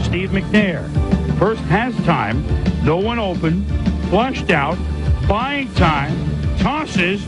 Steve McNair. First has time, no one open, flushed out, buying time, tosses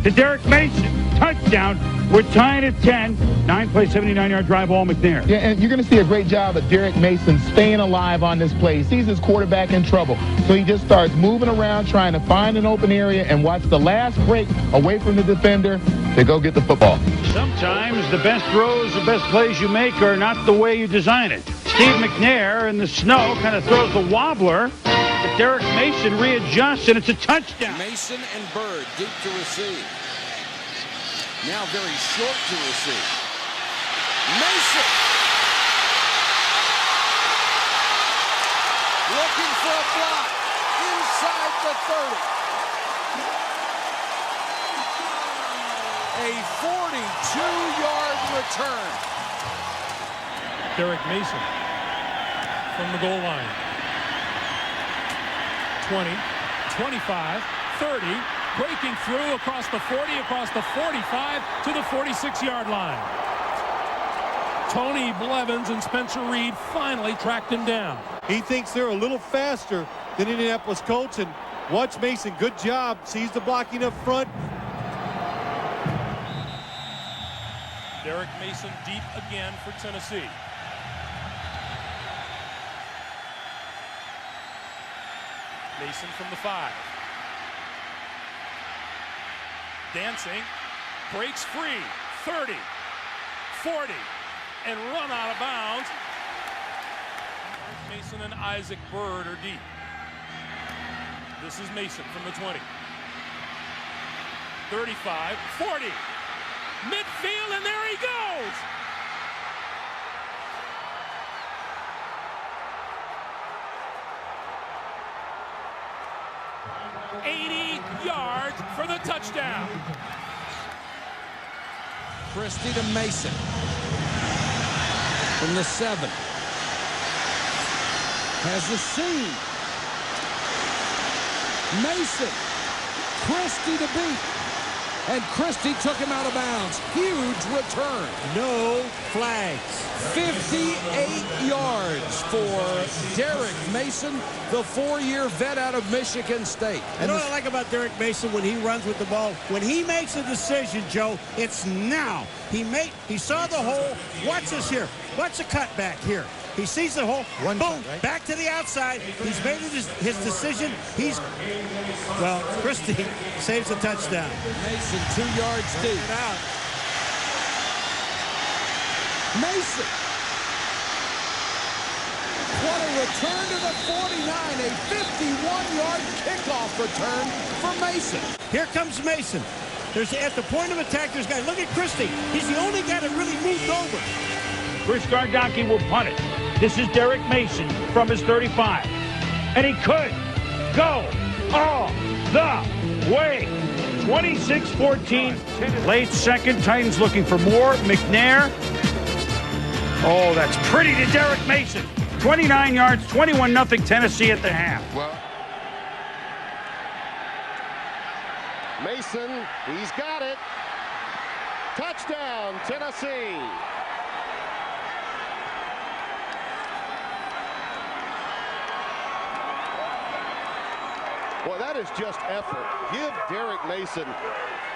to Derrick Mason. Touchdown. We're tying at 10. 9-play, 79-yard drive, all McNair. Yeah, and you're going to see a great job of Derrick Mason staying alive on this play. He sees his quarterback in trouble, so he just starts moving around, trying to find an open area and watch the last break away from the defender to go get the football. Sometimes the best throws, the best plays you make are not the way you design it. Steve McNair in the snow kind of throws the wobbler, but Derrick Mason readjusts, and it's a touchdown. Mason and Bird deep to receive. Now very short to receive. Mason looking for a block inside the 30. A 42-yard return. Derrick Mason from the goal line. 20, 25, 30. Breaking through across the 40, across the 45 to the 46-yard line. Tony Blevins and Spencer Reed finally tracked him down. He thinks they're a little faster than Indianapolis Colts, and watch Mason. Good job. Sees the blocking up front. Derrick Mason deep again for Tennessee. Mason from the 5. Dancing, breaks free, 30, 40, and run out of bounds. Mason and Isaac Bird are deep. This is Mason from the 20. 35, 40, midfield, and there he goes. For the touchdown. Christie to Mason from the 7. Has the seam. Mason. Christie to beat. And Christie took him out of bounds. Huge return. No flags. 58 yards for Derrick Mason, the 4-year vet out of Michigan State. You know what I like about Derrick Mason when he runs with the ball? When he makes a decision, Joe, it's now. He saw the hole. Watch this here. Watch the cut back here. He sees the hole. Boom. Cut, right? Back to the outside. He's made his decision. Christie saves a touchdown. Mason 2 yards deep. Out. Mason. What a return to the 49. A 51-yard kickoff return for Mason. Here comes Mason. At the point of attack, there's a guy. Look at Christie. He's the only guy that really moved over. Chris Gardocki will punt it. This is Derrick Mason from his 35. And he could go all the way. 26-14. Late second. Titans looking for more. McNair. Oh, that's pretty to Derrick Mason. 29 yards, 21-0 Tennessee at the half. Well, Mason, he's got it. Touchdown, Tennessee. Well, that is just effort. Give Derrick Mason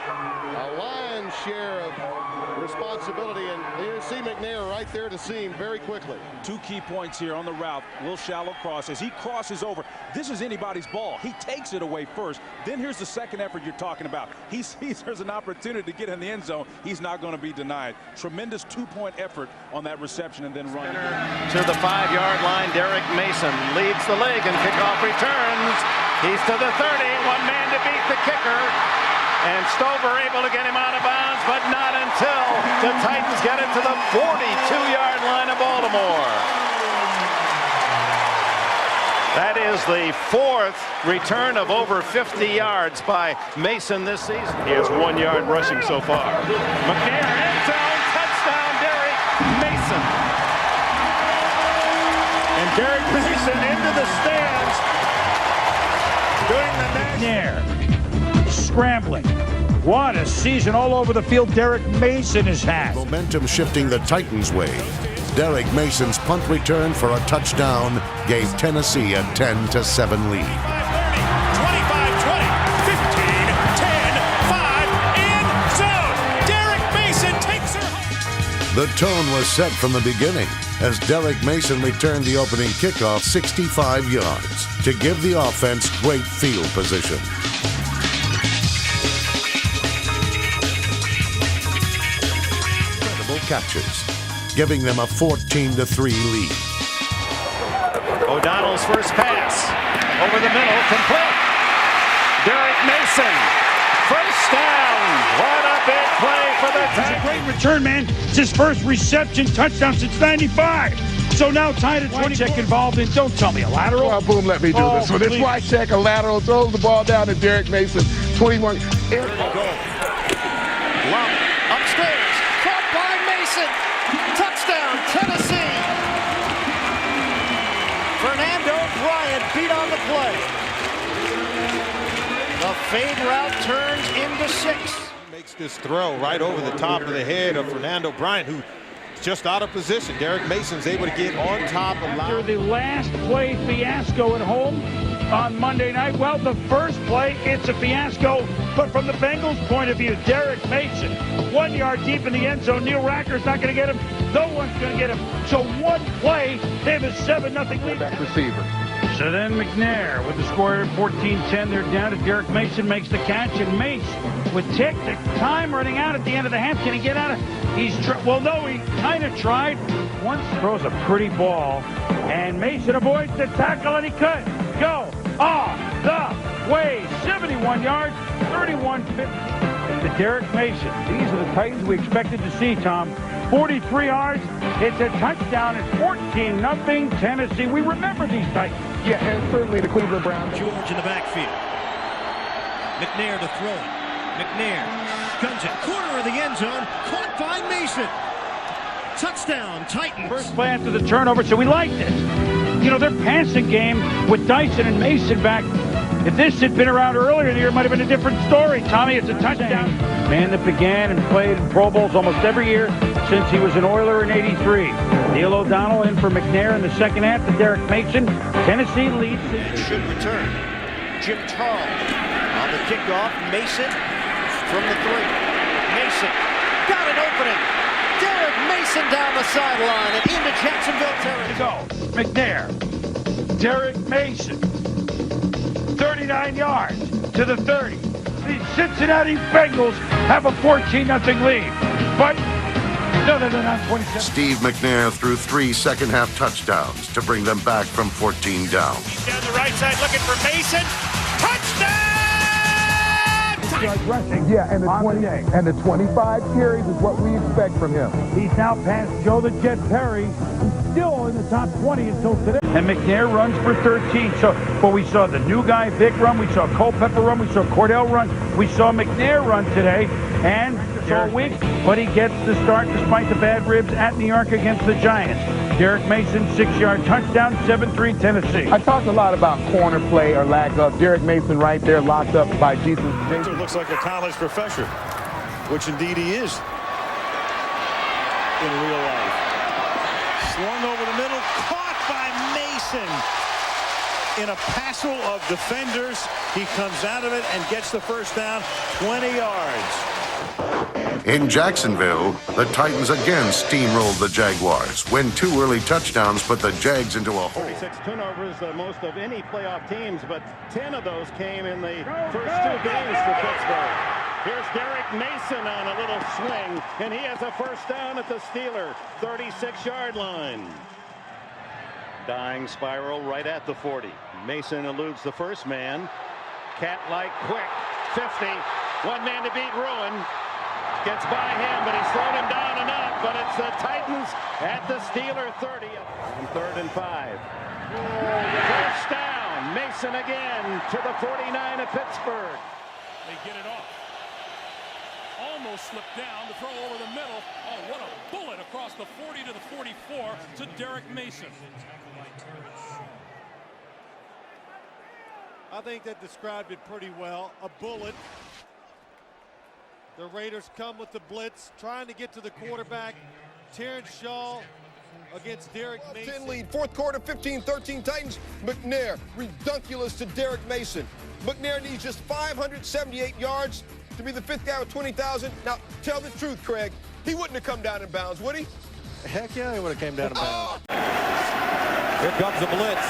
a lion's share of responsibility, and you see McNair right there to see him very quickly. 2 key points here on the route. Little shallow cross. As he crosses over, this is anybody's ball. He takes it away first. Then here's the second effort you're talking about. He sees there's an opportunity to get in the end zone. He's not going to be denied. Tremendous 2-point effort on that reception and then run. To the 5-yard line, Derrick Mason leads the league in kickoff returns. He's to the 30. One man to beat the kicker. And Stover able to get him out of bounds, but not until the Titans get it to the 42-yard line of Baltimore. That is the 4th return of over 50 yards by Mason this season. He has 1 yard rushing so far. McNair, end zone, touchdown, Derrick Mason. And Derrick Mason into the stands doing the McNair. Scrambling. What a season all over the field Derrick Mason has had. Momentum shifting the Titans' way. Derrick Mason's punt return for a touchdown gave Tennessee a 10-7 lead. 25-20, 15-10, 5 in zone. Derrick Mason takes her home. The tone was set from the beginning as Derrick Mason returned the opening kickoff 65 yards to give the offense great field position. Incredible catches, giving them a 14-3 lead. O'Donnell's first pass over the middle, complete. Derrick Mason, first down. What a big play for the It's a great return, man. It's his first reception touchdown since 95. So now tied at 20. Check involved in, don't tell me a lateral. Well, boom, let me do this one. It's white check, a lateral, throws the ball down to Derrick Mason. 21. There they go. Lump upstairs, caught by Mason. Touchdown, Tennessee. Fernando Bryant beat on the play. The fade route turns into 6. Makes this throw right over the top of the head of Fernando Bryant, who is just out of position. Derrick Mason's able to get on top of After the last play fiasco at home on Monday night, well, the first play, it's a fiasco. But from the Bengals' point of view, Derrick Mason, 1 yard deep in the end zone. Neil Racker's not going to get him. No one's going to get him. So one play, they have a 7-0 lead. Back receiver. So then McNair with the score at 14-10. They're down to Derrick Mason, makes the catch, and Mace with time running out at the end of the half. Can he get out of? Well, no, he kind of tried. Once throws a pretty ball, and Mason avoids the tackle, and he could go off the way. 71 yards, 31-50 to Derrick Mason. These are the Titans we expected to see, Tom. 43 yards. It's a touchdown. It's 14-0 Tennessee. We remember these Titans. Yeah, and certainly the Cleveland Browns. George in the backfield. McNair to throw it. McNair guns it. Corner of the end zone. Caught by Mason. Touchdown, Titans. First play after the turnover, so we like this. You know, their passing game with Dyson and Mason back. If this had been around earlier in the year, it might have been a different story. Tommy, it's a touchdown. Man that began and played in Pro Bowls almost every year since he was an Oiler in '83. Neil O'Donnell in for McNair in the second half to Derrick Mason. Tennessee leads. And should return. Jim Charles on the kickoff. Mason from the 3. Mason got an opening. Derrick Mason down the sideline and into Jacksonville territory. To go. McNair. Derrick Mason. 39 yards to the 30. The Cincinnati Bengals have a 14-0 lead. But no, not 27. Steve McNair threw 3 second-half touchdowns to bring them back from 14 down. He's down the right side looking for Mason. Touchdown! Rushing Yeah, and the 25 carries is what we expect from him. He's now past Joe the Jet Perry, who's still in the top 20 until today. And McNair runs for 13. So, we saw the new guy Vic run, we saw Culpepper run, we saw Cordell run, we saw McNair run today, and saw Wink, but he gets the start despite the bad ribs at New York against the Giants. Derrick Mason, 6-yard touchdown, 7-3 Tennessee. I talked a lot about corner play or lack of. Derrick Mason right there locked up by Jesus. It looks like a college professor, which indeed he is in real life. Slung over the middle, caught by Mason. In a passel of defenders, he comes out of it and gets the first down, 20 yards. In Jacksonville, the Titans again steamrolled the Jaguars, win 2 early touchdowns, put the Jags into a hole. 36 turnovers, the most of any playoff teams, but 10 of those came in the first 2 games for Pittsburgh. Here's Derrick Mason on a little swing, and he has a first down at the Steeler 36-yard line. Dying spiral right at the 40. Mason eludes the first man. Cat-like quick, 50. One man to beat Ruin. Gets by him, but he's slowed him down enough. But it's the Titans at the Steeler 30. On 3rd and 5. First down. Mason again to the 49 of Pittsburgh. They get it off. Almost slipped down to throw over the middle. Oh, what a bullet across the 40 to the 44 to Derrick Mason. I think that described it pretty well. A bullet. The Raiders come with the blitz, trying to get to the quarterback. Terrence Shaw against Derrick Mason. 10 lead, fourth quarter, 15-13 Titans. McNair, redunculous to Derrick Mason. McNair needs just 578 yards to be the fifth guy with 20,000. Now, tell the truth, Craig. He wouldn't have come down in bounds, would he? Heck yeah, he would have came down in bounds. Here comes the blitz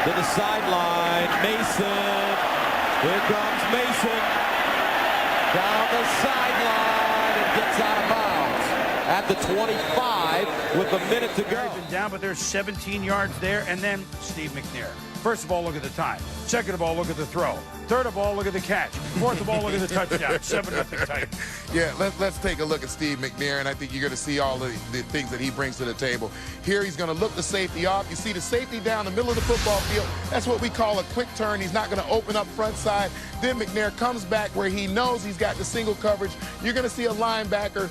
to the sideline. Mason. Here comes Mason. Down the sideline and gets out of bounds at the 25 with a minute to go. Down, but there's 17 yards there, and then Steve McNair. First of all, look at the time. Second of all, look at the throw. Third of all, look at the catch. Fourth of all, look at the touchdown. 7-0 Titans. Yeah, let's take a look at Steve McNair, and I think you're going to see all the things that he brings to the table. Here he's going to look the safety off. You see the safety down the middle of the football field. That's what we call a quick turn. He's not going to open up front side. Then McNair comes back where he knows he's got the single coverage. You're going to see a linebacker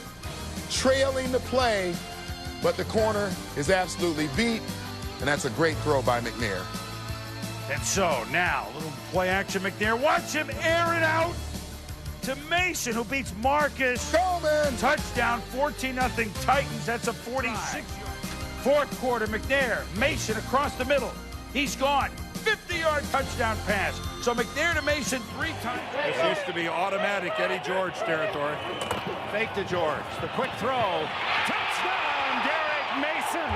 trailing the play, but the corner is absolutely beat, and that's a great throw by McNair. And so now, a little play action McNair. Watch him air it out to Mason, who beats Marcus. Go, man! Touchdown, 14-0 Titans. That's a 46. Fourth quarter, McNair, Mason across the middle. He's gone. 50-yard touchdown pass. So McNair to Mason 3 times. This used to be automatic Eddie George territory. Fake to George. The quick throw. Touchdown, Derrick Mason.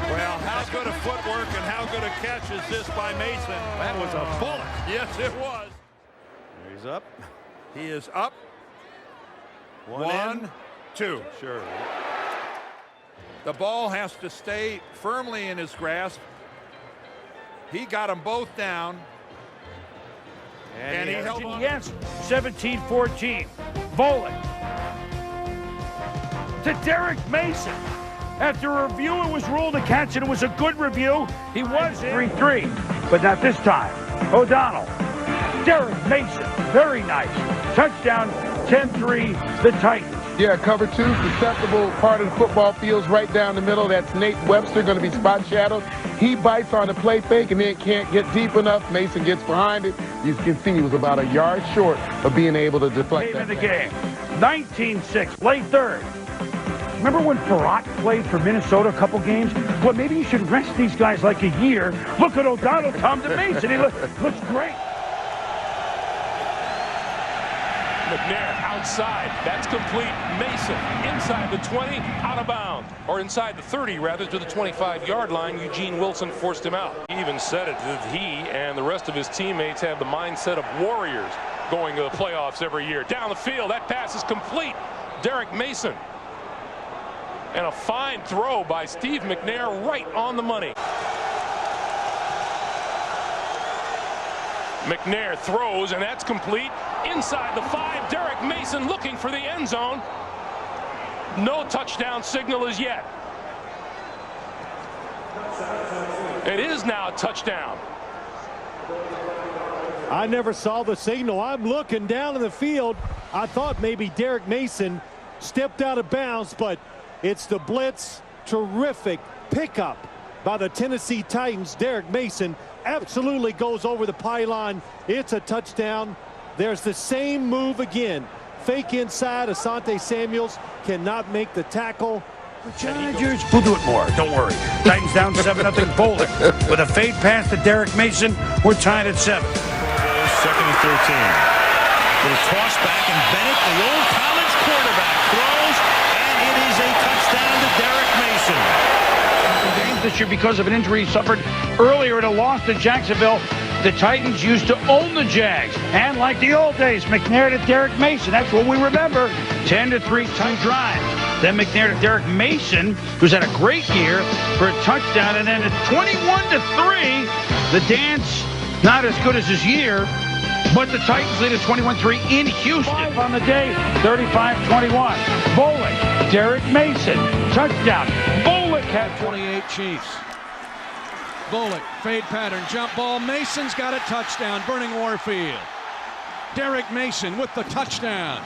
Well, how good a footwork and how good a catch is this by Mason? That was a bullet. Yes, it was. He's up. He is up. One, two. Sure. The ball has to stay firmly in his grasp. He got them both down. And he held on. Yes, 17-14. Bowling to Derrick Mason. After a review, it was ruled a catch, and it was a good review. He was 3-3, but not this time. O'Donnell, Derrick Mason, very nice. Touchdown, 10-3, the Titans. Yeah, cover two, susceptible part of the football field's right down the middle. That's Nate Webster, going to be spot shadowed. He bites on the play fake and then can't get deep enough. Mason gets behind it. You can see he was about a yard short of being able to deflect that. In the game, 19-6, late third. Remember when Farrat played for Minnesota a couple games? Well, maybe you should rest these guys like a year. Look at O'Donnell, Tom to Mason. He looks great. McNair outside. That's complete. Mason inside the 20, out of bounds. Or inside the 30, rather, to the 25-yard line. Eugene Wilson forced him out. He even said it that he and the rest of his teammates have the mindset of warriors going to the playoffs every year. Down the field, that pass is complete. Derrick Mason. And a fine throw by Steve McNair right on the money. McNair throws, and that's complete. Inside the 5, Derrick Mason looking for the end zone. No touchdown signal as yet. It is now a touchdown. I never saw the signal. I'm looking down in the field. I thought maybe Derrick Mason stepped out of bounds, but it's the blitz. Terrific pickup by the Tennessee Titans. Derrick Mason absolutely goes over the pylon. It's a touchdown. There's the same move again. Fake inside. Asante Samuels cannot make the tackle. Chargers, we'll do it more. Don't worry. Titans down 7-0 Bowling. With a fade pass to Derrick Mason, we're tied at 7. Second and 13. Little toss back, and Bennett, the old college quarterback, throws, and it is a touchdown to Derrick Mason. Games this year because of an injury he suffered earlier in a loss to Jacksonville. The Titans used to own the Jags. And like the old days, McNair to Derrick Mason. That's what we remember. 10-3 2 drives. Then McNair to Derrick Mason, who's had a great year, for a touchdown. And then at 21-3, the dance not as good as his year, but the Titans lead at 21-3 in Houston. On the day, 35-21. Bowling, Derrick Mason, touchdown. Bowling had 28 Chiefs. Bullock, fade pattern, jump ball. Mason's got a touchdown. Burning Warfield. Derrick Mason with the touchdown.